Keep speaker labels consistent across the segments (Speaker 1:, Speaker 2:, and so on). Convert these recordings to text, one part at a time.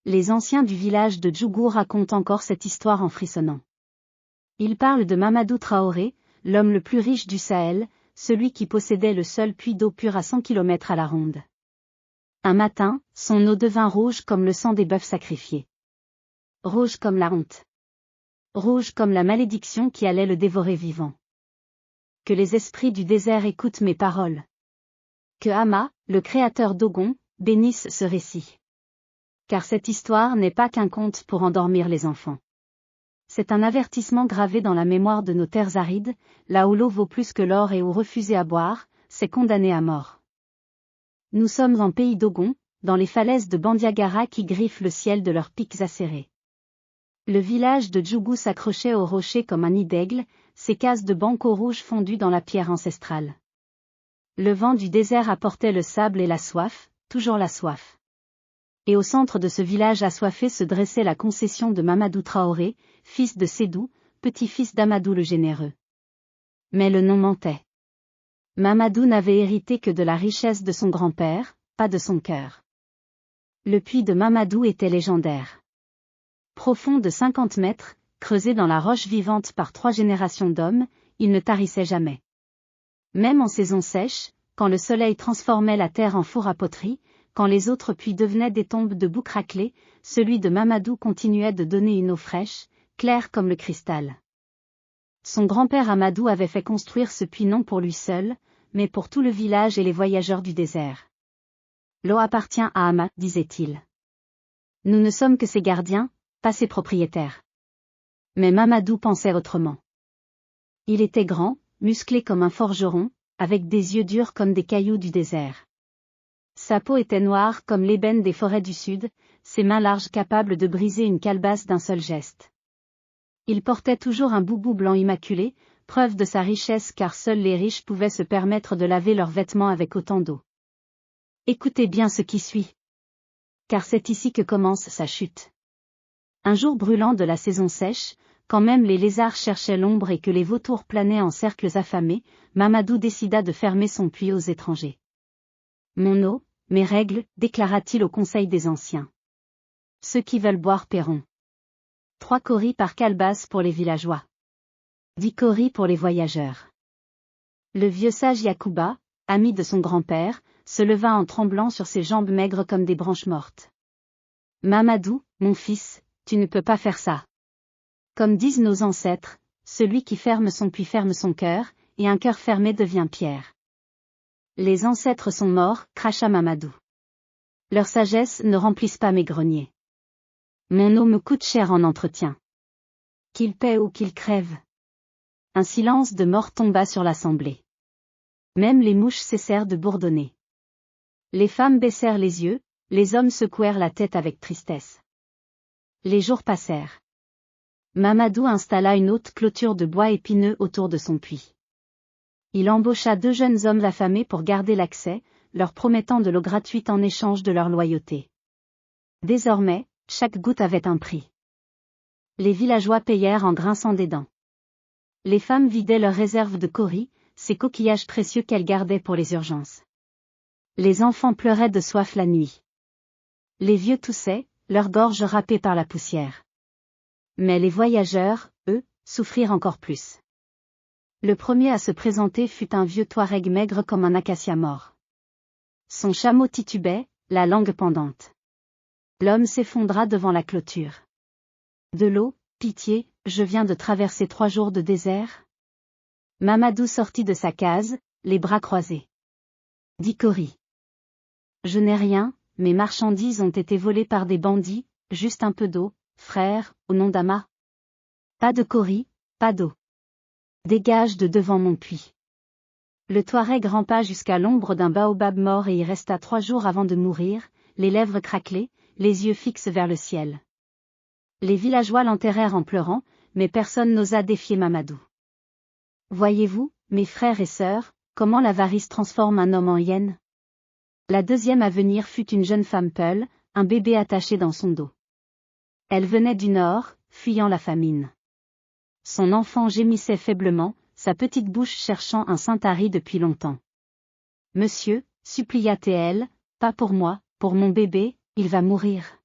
Speaker 1: les anciens du village de Djougou racontent encore cette histoire en frissonnant. Ils parlent de Mamadou Traoré, l'homme le plus riche du Sahel, celui qui possédait le seul puits d'eau pure à 100 km à la ronde. Un matin, son eau devint rouge comme le sang des bœufs sacrifiés. Rouge comme la honte. Rouge comme la malédiction qui allait le dévorer vivant. Que les esprits du désert écoutent mes paroles. Que Ama, le créateur d'Ogon, bénisse ce récit. Car cette histoire n'est pas qu'un conte pour endormir les enfants. C'est un avertissement gravé dans la mémoire de nos terres arides, là où l'eau vaut plus que l'or et où refuser à boire, c'est condamné à mort. Nous sommes en pays d'Ogon, dans les falaises de Bandiagara qui griffent le ciel de leurs pics acérés. Le village de Djougou s'accrochait au rocher comme un nid d'aigle, ses cases de banco rouge fondues dans la pierre ancestrale. Le vent du désert apportait le sable et la soif, toujours la soif. Et au centre de ce village assoiffé se dressait la concession de Mamadou Traoré, fils de Sédou, petit-fils d'Amadou le Généreux. Mais le nom mentait. Mamadou n'avait hérité que de la richesse de son grand-père, pas de son cœur. Le puits de Mamadou était légendaire. Profond de 50 mètres, creusé dans la roche vivante par 3 générations d'hommes, il ne tarissait jamais. Même en saison sèche, quand le soleil transformait la terre en four à poterie, quand les autres puits devenaient des tombes de boue craquelées, celui de Mamadou continuait de donner une eau fraîche, claire comme le cristal. Son grand-père Amadou avait fait construire ce puits non pour lui seul, mais pour tout le village et les voyageurs du désert. L'eau appartient à Ama, disait-il. Nous ne sommes que ses gardiens, pas ses propriétaires. Mais Mamadou pensait autrement. Il était grand, musclé comme un forgeron, avec des yeux durs comme des cailloux du désert. Sa peau était noire comme l'ébène des forêts du sud, ses mains larges capables de briser une calebasse d'un seul geste. Il portait toujours un boubou blanc immaculé, preuve de sa richesse car seuls les riches pouvaient se permettre de laver leurs vêtements avec autant d'eau. Écoutez bien ce qui suit. Car c'est ici que commence sa chute. Un jour brûlant de la saison sèche, quand même les lézards cherchaient l'ombre et que les vautours planaient en cercles affamés, Mamadou décida de fermer son puits aux étrangers. Mon eau, mes règles, déclara-t-il au conseil des anciens. Ceux qui veulent boire paieront. 3 coris par calebasse pour les villageois. 10 coris pour les voyageurs. Le vieux sage Yacouba, ami de son grand-père, se leva en tremblant sur ses jambes maigres comme des branches mortes. Mamadou, mon fils, tu ne peux pas faire ça. Comme disent nos ancêtres, celui qui ferme son puits ferme son cœur, et un cœur fermé devient pierre. Les ancêtres sont morts, cracha Mamadou. Leur sagesse ne remplisse pas mes greniers. Mon eau me coûte cher en entretien. Qu'il paie ou qu'il crève. Un silence de mort tomba sur l'assemblée. Même les mouches cessèrent de bourdonner. Les femmes baissèrent les yeux, les hommes secouèrent la tête avec tristesse. Les jours passèrent. Mamadou installa une haute clôture de bois épineux autour de son puits. Il embaucha 2 jeunes hommes affamés pour garder l'accès, leur promettant de l'eau gratuite en échange de leur loyauté. Désormais, chaque goutte avait un prix. Les villageois payèrent en grinçant des dents. Les femmes vidaient leurs réserves de coris, ces coquillages précieux qu'elles gardaient pour les urgences. Les enfants pleuraient de soif la nuit. Les vieux toussaient, leurs gorges râpées par la poussière. Mais les voyageurs, eux, souffrirent encore plus. Le premier à se présenter fut un vieux Touareg maigre comme un acacia mort. Son chameau titubait, la langue pendante. L'homme s'effondra devant la clôture. De l'eau, pitié, je viens de traverser 3 jours de désert. Mamadou sortit de sa case, les bras croisés. Dit Cori. Je n'ai rien, mes marchandises ont été volées par des bandits, juste un peu d'eau, frère, au nom d'Ama. Pas de Cori, pas d'eau. Dégage de devant mon puits. Le Touareg rampa jusqu'à l'ombre d'un baobab mort et y resta 3 jours avant de mourir, les lèvres craquelées, les yeux fixes vers le ciel. Les villageois l'enterrèrent en pleurant, mais personne n'osa défier Mamadou. Voyez-vous, mes frères et sœurs, comment l'avarice transforme un homme en hyène? La deuxième à venir fut une jeune femme peule, un bébé attaché dans son dos. Elle venait du nord, fuyant la famine. Son enfant gémissait faiblement, sa petite bouche cherchant un Saint-Hari depuis longtemps. Monsieur, supplia-t-elle, pas pour moi, pour mon bébé, il va mourir.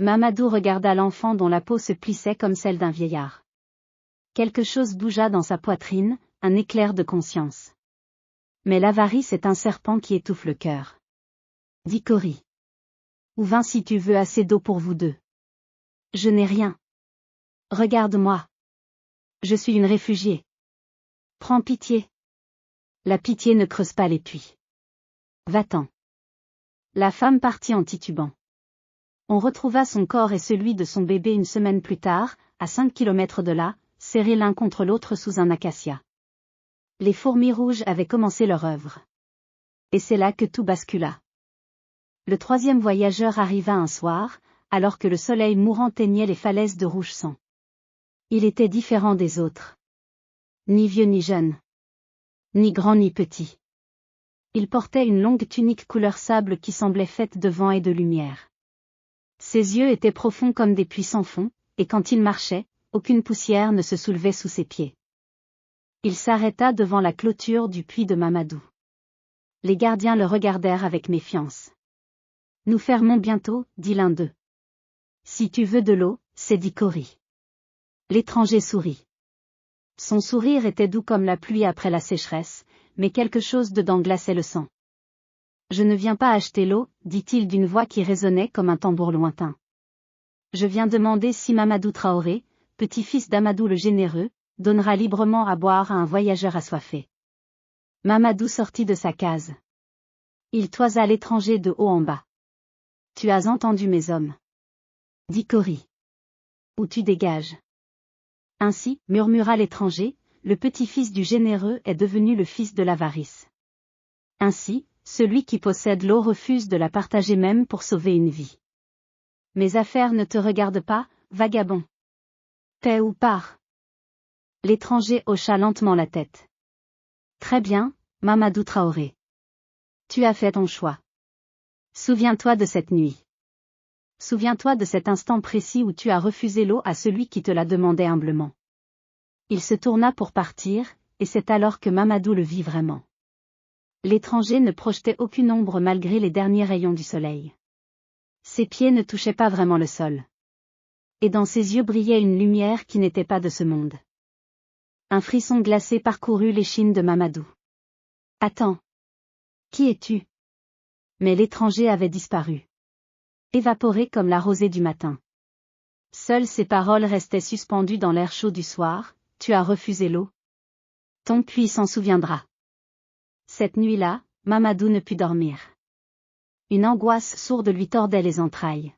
Speaker 1: Mamadou regarda l'enfant dont la peau se plissait comme celle d'un vieillard. Quelque chose bougea dans sa poitrine, un éclair de conscience. Mais l'avarice est un serpent qui étouffe le cœur. Dit Cory. Ou vin si tu veux assez d'eau pour vous deux. Je n'ai rien. Regarde-moi. Je suis une réfugiée. Prends pitié. La pitié ne creuse pas les puits. Va-t'en. La femme partit en titubant. On retrouva son corps et celui de son bébé une semaine plus tard, à 5 kilomètres de là, serrés l'un contre l'autre sous un acacia. Les fourmis rouges avaient commencé leur œuvre. Et c'est là que tout bascula. Le troisième voyageur arriva un soir, alors que le soleil mourant teignait les falaises de rouge sang. Il était différent des autres. Ni vieux ni jeune. Ni grand ni petit. Il portait une longue tunique couleur sable qui semblait faite de vent et de lumière. Ses yeux étaient profonds comme des puits sans fond, et quand il marchait, aucune poussière ne se soulevait sous ses pieds. Il s'arrêta devant la clôture du puits de Mamadou. Les gardiens le regardèrent avec méfiance. Nous fermons bientôt, dit l'un d'eux. Si tu veux de l'eau, c'est dit Cory. L'étranger sourit. Son sourire était doux comme la pluie après la sécheresse, mais quelque chose dedans glaçait le sang. Je ne viens pas acheter l'eau, dit-il d'une voix qui résonnait comme un tambour lointain. Je viens demander si Mamadou Traoré, petit-fils d'Amadou le Généreux, donnera librement à boire à un voyageur assoiffé. Mamadou sortit de sa case. Il toisa l'étranger de haut en bas. Tu as entendu mes hommes. Dit Cory. Où tu dégages. Ainsi, murmura l'étranger, le petit-fils du Généreux est devenu le fils de l'avarice. Ainsi, celui qui possède l'eau refuse de la partager même pour sauver une vie. Mes affaires ne te regardent pas, vagabond. Paix ou pars. L'étranger hocha lentement la tête. Très bien, Mamadou Traoré. Tu as fait ton choix. Souviens-toi de cette nuit. Souviens-toi de cet instant précis où tu as refusé l'eau à celui qui te la demandait humblement. Il se tourna pour partir, et c'est alors que Mamadou le vit vraiment. L'étranger ne projetait aucune ombre malgré les derniers rayons du soleil. Ses pieds ne touchaient pas vraiment le sol. Et dans ses yeux brillait une lumière qui n'était pas de ce monde. Un frisson glacé parcourut l'échine de Mamadou. Attends. Qui es-tu? Mais l'étranger avait disparu. Évaporé comme la rosée du matin. Seules ces paroles restaient suspendues dans l'air chaud du soir, tu as refusé l'eau. Ton puits s'en souviendra. Cette nuit-là, Mamadou ne put dormir. Une angoisse sourde lui tordait les entrailles.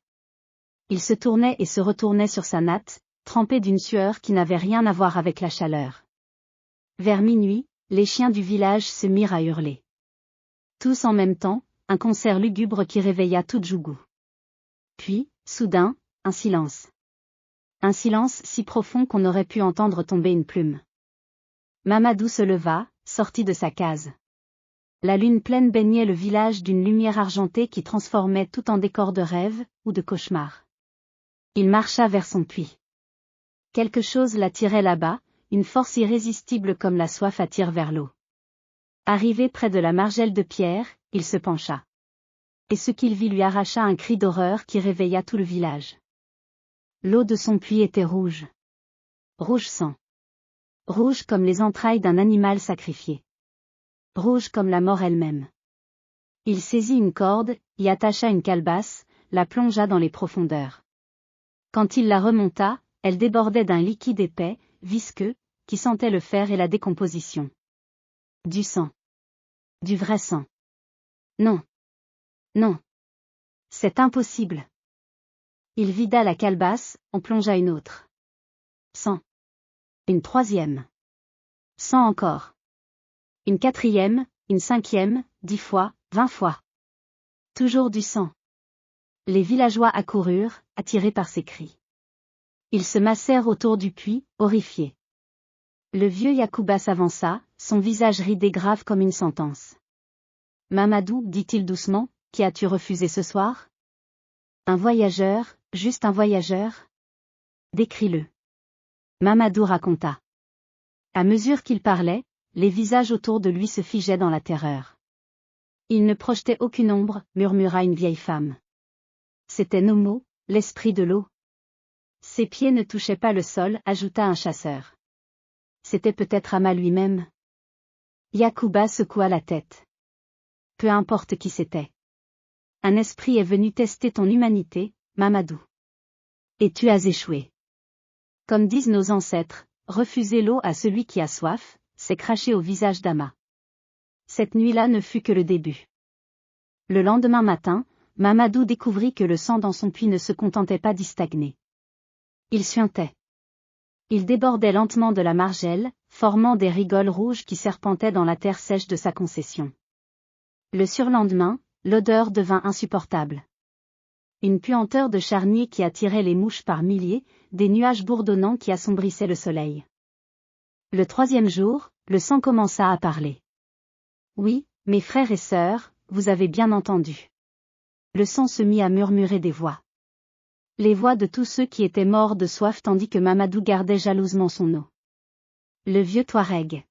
Speaker 1: Il se tournait et se retournait sur sa natte, trempé d'une sueur qui n'avait rien à voir avec la chaleur. Vers minuit, les chiens du village se mirent à hurler. Tous en même temps, un concert lugubre qui réveilla tout Djougou. Puis, soudain, un silence. Un silence si profond qu'on aurait pu entendre tomber une plume. Mamadou se leva, sortit de sa case. La lune pleine baignait le village d'une lumière argentée qui transformait tout en décor de rêve, ou de cauchemar. Il marcha vers son puits. Quelque chose l'attirait là-bas, une force irrésistible comme la soif attire vers l'eau. Arrivé près de la margelle de pierre, il se pencha. Et ce qu'il vit lui arracha un cri d'horreur qui réveilla tout le village. L'eau de son puits était rouge. Rouge sang. Rouge comme les entrailles d'un animal sacrifié. Rouge comme la mort elle-même. Il saisit une corde, y attacha une calebasse, la plongea dans les profondeurs. Quand il la remonta, elle débordait d'un liquide épais, visqueux, qui sentait le fer et la décomposition. Du sang. Du vrai sang. Non. Non. C'est impossible. Il vida la calebasse, en plongea une autre. Sang. Une troisième. Sang encore. Une quatrième, une cinquième, 10 fois, 20 fois. Toujours du sang. Les villageois accoururent, attirés par ces cris. Ils se massèrent autour du puits, horrifiés. Le vieux Yacouba s'avança, son visage ridé grave comme une sentence. Mamadou, dit-il doucement, qui as-tu refusé ce soir? Un voyageur, juste un voyageur? Décris-le. Mamadou raconta. À mesure qu'il parlait, les visages autour de lui se figeaient dans la terreur. Il ne projetait aucune ombre, murmura une vieille femme. C'était Nomo, l'esprit de l'eau. Ses pieds ne touchaient pas le sol, ajouta un chasseur. C'était peut-être Ama lui-même. Yacouba secoua la tête. Peu importe qui c'était. Un esprit est venu tester ton humanité, Mamadou. Et tu as échoué. Comme disent nos ancêtres, refuser l'eau à celui qui a soif, c'est cracher au visage d'Ama. Cette nuit-là ne fut que le début. Le lendemain matin, Mamadou découvrit que le sang dans son puits ne se contentait pas d'y stagner. Il suintait. Il débordait lentement de la margelle, formant des rigoles rouges qui serpentaient dans la terre sèche de sa concession. Le surlendemain, l'odeur devint insupportable. Une puanteur de charnier qui attirait les mouches par milliers, des nuages bourdonnants qui assombrissaient le soleil. Le troisième jour, le sang commença à parler. Oui, mes frères et sœurs, vous avez bien entendu. Le sang se mit à murmurer des voix. Les voix de tous ceux qui étaient morts de soif tandis que Mamadou gardait jalousement son eau. Le vieux Touareg.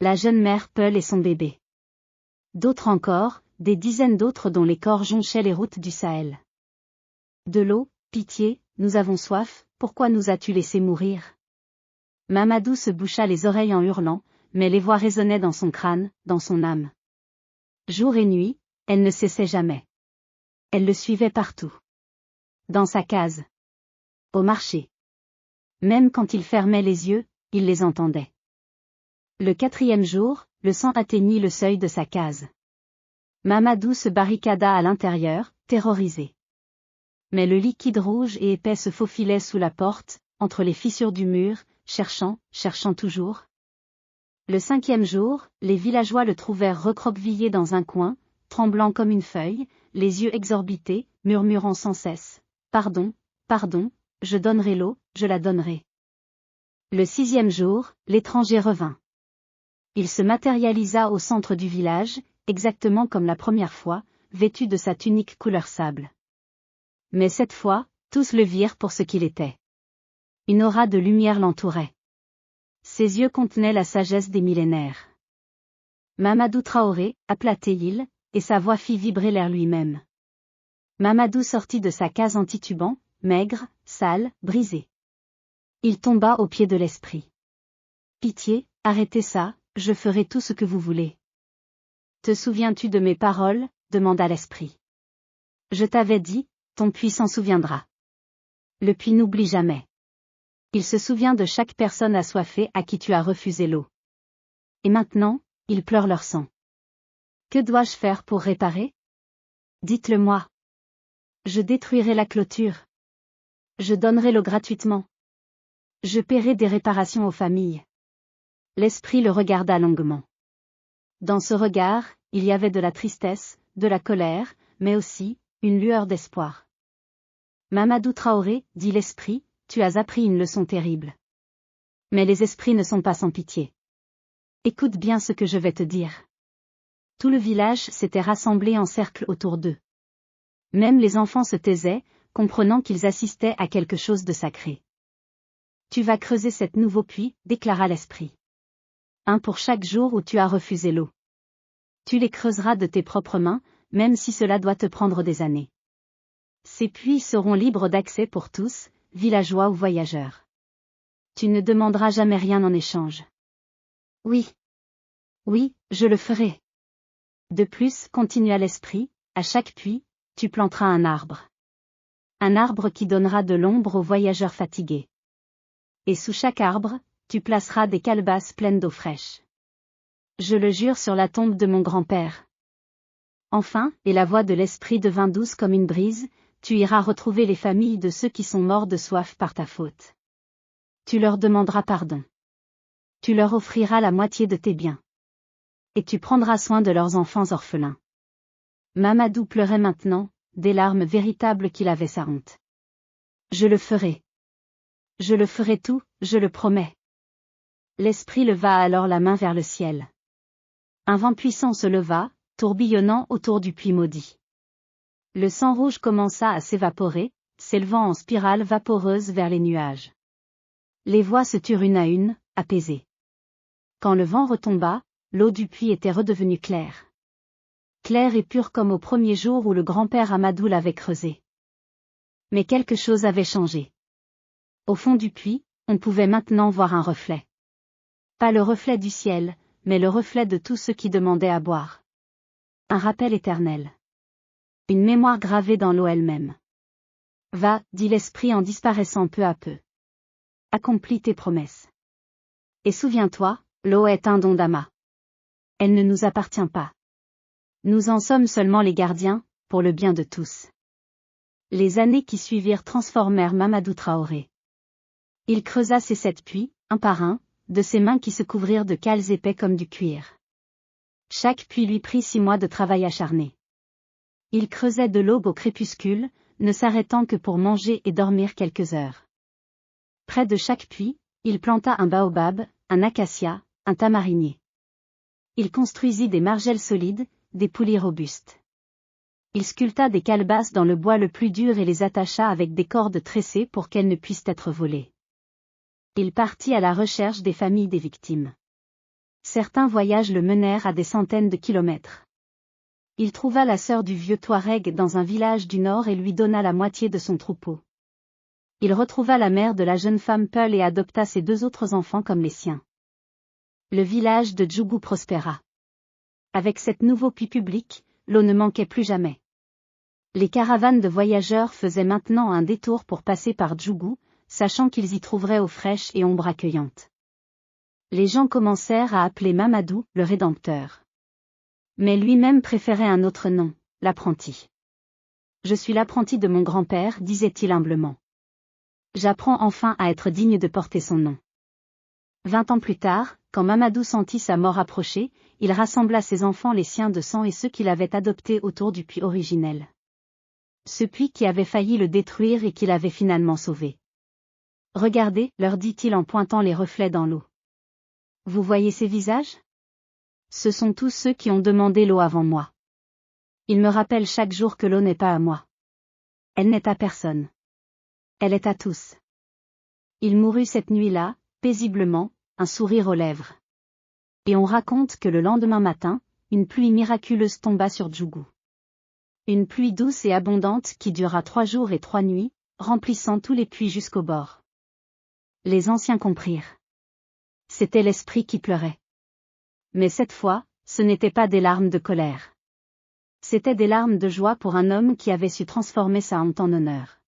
Speaker 1: La jeune mère Peul et son bébé. D'autres encore, des dizaines d'autres dont les corps jonchaient les routes du Sahel. De l'eau, pitié, nous avons soif, pourquoi nous as-tu laissé mourir? Mamadou se boucha les oreilles en hurlant, mais les voix résonnaient dans son crâne, dans son âme. Jour et nuit, elle ne cessait jamais. Elle le suivait partout. Dans sa case. Au marché. Même quand il fermait les yeux, il les entendait. Le quatrième jour, le sang atteignit le seuil de sa case. Mamadou se barricada à l'intérieur, terrorisé. Mais le liquide rouge et épais se faufilait sous la porte, entre les fissures du mur, cherchant toujours. Le cinquième jour, les villageois le trouvèrent recroquevillé dans un coin, tremblant comme une feuille, les yeux exorbités, murmurant sans cesse. Pardon, pardon, je donnerai l'eau, je la donnerai. Le sixième jour, l'étranger revint. Il se matérialisa au centre du village, exactement comme la première fois, vêtu de sa tunique couleur sable. Mais cette fois, tous le virent pour ce qu'il était. Une aura de lumière l'entourait. Ses yeux contenaient la sagesse des millénaires. Mamadou Traoré, appela Théil, et sa voix fit vibrer l'air lui-même. Mamadou sortit de sa case en titubant, maigre, sale, brisé. Il tomba aux pieds de l'esprit. Pitié, arrêtez ça, je ferai tout ce que vous voulez. Te souviens-tu de mes paroles, demanda l'esprit. Je t'avais dit, ton puits s'en souviendra. Le puits n'oublie jamais. Il se souvient de chaque personne assoiffée à qui tu as refusé l'eau. Et maintenant, ils pleurent leur sang. Que dois-je faire pour réparer? Dites-le-moi. Je détruirai la clôture. Je donnerai l'eau gratuitement. Je paierai des réparations aux familles. L'esprit le regarda longuement. Dans ce regard, il y avait de la tristesse, de la colère, mais aussi, une lueur d'espoir. Mamadou Traoré, dit l'esprit, tu as appris une leçon terrible. Mais les esprits ne sont pas sans pitié. Écoute bien ce que je vais te dire. Tout le village s'était rassemblé en cercle autour d'eux. Même les enfants se taisaient, comprenant qu'ils assistaient à quelque chose de sacré. Tu vas creuser cet nouveau puits, déclara l'esprit. Un pour chaque jour où tu as refusé l'eau. Tu les creuseras de tes propres mains, même si cela doit te prendre des années. Ces puits seront libres d'accès pour tous, villageois ou voyageurs. Tu ne demanderas jamais rien en échange. Oui. Oui, je le ferai. De plus, continua l'esprit, à chaque puits, tu planteras un arbre. Un arbre qui donnera de l'ombre aux voyageurs fatigués. Et sous chaque arbre, tu placeras des calebasses pleines d'eau fraîche. Je le jure sur la tombe de mon grand-père. Enfin, et la voix de l'esprit devint douce comme une brise, tu iras retrouver les familles de ceux qui sont morts de soif par ta faute. Tu leur demanderas pardon. Tu leur offriras la moitié de tes biens. Et tu prendras soin de leurs enfants orphelins. Mamadou pleurait maintenant, des larmes véritables qu'il avait sa honte. Je le ferai. Je le ferai tout, je le promets. L'esprit leva alors la main vers le ciel. Un vent puissant se leva, tourbillonnant autour du puits maudit. Le sang rouge commença à s'évaporer, s'élevant en spirale vaporeuse vers les nuages. Les voix se turent une à une, apaisées. Quand le vent retomba, l'eau du puits était redevenue claire. Claire et pure comme au premier jour où le grand-père Amadou l'avait creusée. Mais quelque chose avait changé. Au fond du puits, on pouvait maintenant voir un reflet. Pas le reflet du ciel, mais le reflet de tous ceux qui demandaient à boire. Un rappel éternel. Une mémoire gravée dans l'eau elle-même. Va, dit l'esprit en disparaissant peu à peu. Accomplis tes promesses. Et souviens-toi, l'eau est un don d'Ama. Elle ne nous appartient pas. Nous en sommes seulement les gardiens, pour le bien de tous. Les années qui suivirent transformèrent Mamadou Traoré. Il creusa ses 7 puits, un par un, de ses mains qui se couvrirent de cales épais comme du cuir. Chaque puits lui prit 6 mois de travail acharné. Il creusait de l'aube au crépuscule, ne s'arrêtant que pour manger et dormir quelques heures. Près de chaque puits, il planta un baobab, un acacia, un tamarinier. Il construisit des margelles solides, des poulies robustes. Il sculpta des calebasses dans le bois le plus dur et les attacha avec des cordes tressées pour qu'elles ne puissent être volées. Il partit à la recherche des familles des victimes. Certains voyages le menèrent à des centaines de kilomètres. Il trouva la sœur du vieux Touareg dans un village du nord et lui donna la moitié de son troupeau. Il retrouva la mère de la jeune femme Peul et adopta ses 2 autres enfants comme les siens. Le village de Djougou prospéra. Avec cette nouveau puits public, l'eau ne manquait plus jamais. Les caravanes de voyageurs faisaient maintenant un détour pour passer par Djougou, sachant qu'ils y trouveraient eau fraîche et ombre accueillante. Les gens commencèrent à appeler Mamadou, le Rédempteur. Mais lui-même préférait un autre nom, l'apprenti. Je suis l'apprenti de mon grand-père, disait-il humblement. J'apprends enfin à être digne de porter son nom. 20 ans plus tard, quand Mamadou sentit sa mort approcher, il rassembla ses enfants, les siens de sang et ceux qu'il avait adoptés autour du puits originel. Ce puits qui avait failli le détruire et qu'il avait finalement sauvé. Regardez, leur dit-il en pointant les reflets dans l'eau. Vous voyez ces visages? Ce sont tous ceux qui ont demandé l'eau avant moi. Ils me rappellent chaque jour que l'eau n'est pas à moi. Elle n'est à personne. Elle est à tous. Il mourut cette nuit-là, paisiblement, un sourire aux lèvres. Et on raconte que le lendemain matin, une pluie miraculeuse tomba sur Djougou. Une pluie douce et abondante qui dura 3 jours et 3 nuits, remplissant tous les puits jusqu'au bord. Les anciens comprirent. C'était l'esprit qui pleurait. Mais cette fois, ce n'étaient pas des larmes de colère. C'étaient des larmes de joie pour un homme qui avait su transformer sa honte en honneur.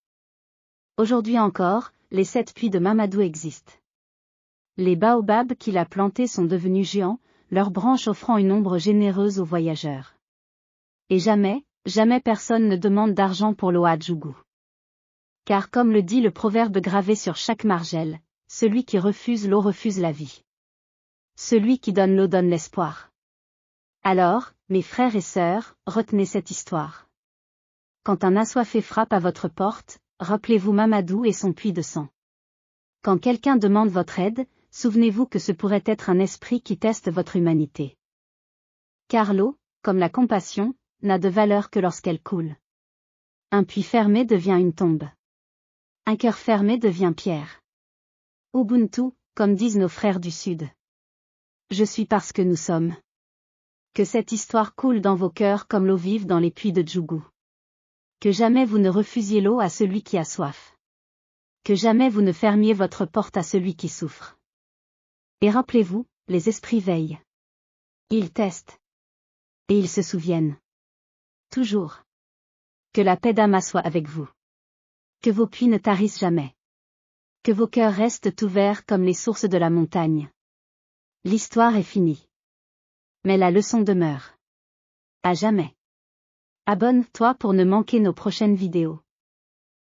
Speaker 1: Aujourd'hui encore, les 7 puits de Mamadou existent. Les baobabs qu'il a plantés sont devenus géants, leurs branches offrant une ombre généreuse aux voyageurs. Et jamais, jamais personne ne demande d'argent pour l'eau à Djougou. Car comme le dit le proverbe gravé sur chaque margelle, celui qui refuse l'eau refuse la vie. Celui qui donne l'eau donne l'espoir. Alors, mes frères et sœurs, retenez cette histoire. Quand un assoiffé frappe à votre porte, rappelez-vous Mamadou et son puits de sang. Quand quelqu'un demande votre aide, souvenez-vous que ce pourrait être un esprit qui teste votre humanité. Car l'eau, comme la compassion, n'a de valeur que lorsqu'elle coule. Un puits fermé devient une tombe. Un cœur fermé devient pierre. Ubuntu, comme disent nos frères du Sud. Je suis parce que nous sommes. Que cette histoire coule dans vos cœurs comme l'eau vive dans les puits de Djougou. Que jamais vous ne refusiez l'eau à celui qui a soif. Que jamais vous ne fermiez votre porte à celui qui souffre. Et rappelez-vous, les esprits veillent. Ils testent. Et ils se souviennent. Toujours. Que la paix d'Ama soit avec vous. Que vos puits ne tarissent jamais. Que vos cœurs restent ouverts comme les sources de la montagne. L'histoire est finie. Mais la leçon demeure. À jamais. Abonne-toi pour ne manquer nos prochaines vidéos.